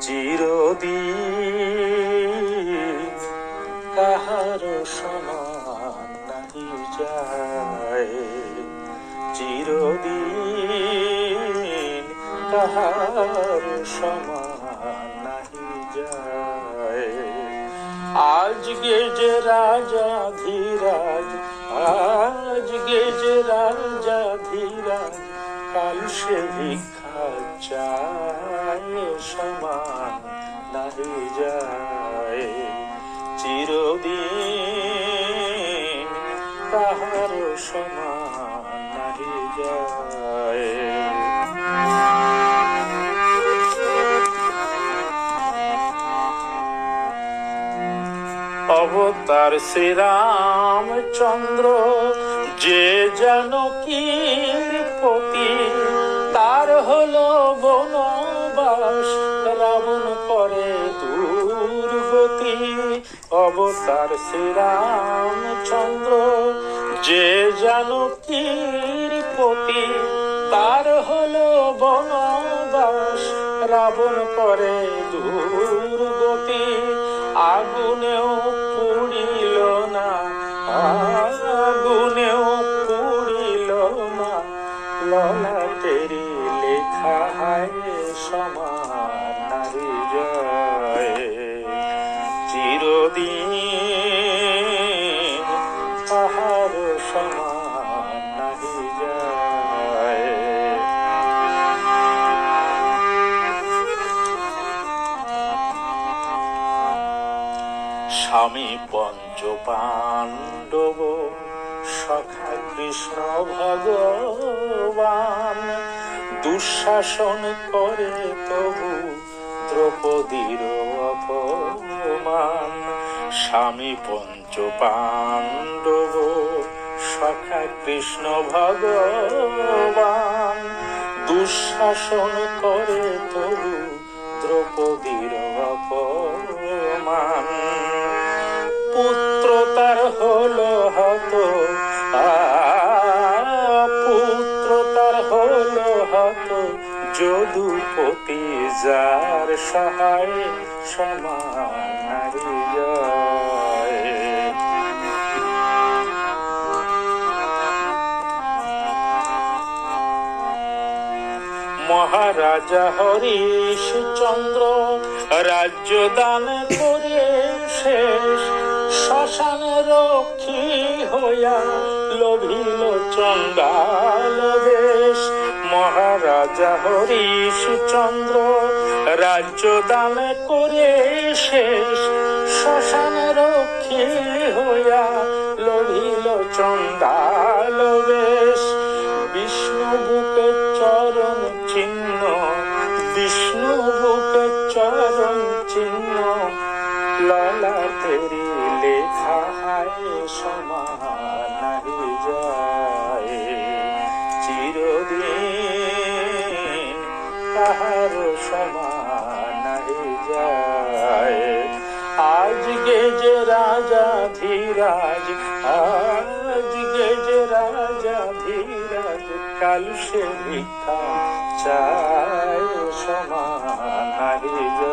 চিরদিন কাহার সমান নাহি যায়, চিরদিন কাহার সমান নাহি যায়। আজকে যে রাজা ধীরাজ, আজকে যে রাজা ধীরাজ, কাল সে ভিক্ষা চায়, সমান নাহি যায়, চিরদিন কাহার সমান নাহি যায়। অবতার শ্রীরামচন্দ্র যে জানকীর পতি, তার হলো বনবাস, রাবণ করে দুর্গতি। অবতার শ্রীরামচন্দ্র যে জানকীর পতি, তার হলো বনবাস, রাবণ করে দুর্গতি। আগুনেও পুড়িল না, আগুনেও পুড়িল না, ললাটেরি লেখা হায়, সমান নাহি যায়, চিরদিন কাহার সমান নাহি যায়। স্বামী পঞ্চ পাণ্ডব সখা কৃষ্ণ ভগবান, দুঃশাসন করে তবু দ্রৌপদীর অপমান। স্বামী পঞ্চ পাণ্ডব সখা কৃষ্ণ ভগবান, দুঃশাসন করে তবু দ্রৌপদীর অপমান। পুত্র তার হলো হত, পুত্র তার হলো হত, যদুপতি যার সহায়, সমান নাহি যায়। মহারাজা হরিশচন্দ্র রাজ্য দান করে শেষ, শ্মশান রক্ষী হইয়া লোভিল চণ্ডাল বেশ। মহারাজা হরিশচন্দ্র রাজ্য দান করে শেষ, শ্মশান রক্ষী হইয়া লোভিল চণ্ডাল বেশ। বিষ্ণু বুকে চরণ চিহ্ন, বিষ্ণু বুকে চরণ চিহ্ন, ললাটেরি লেখা হায়, সমান নাহি যায়, চিরদিন কাহার সমান নাহি যায়। আজকে যে রাজা ধীরাজ, আজকে যে রাজা ধীরাজ, কাল সে ভিক্ষা চায়, সমান নাহি যায়।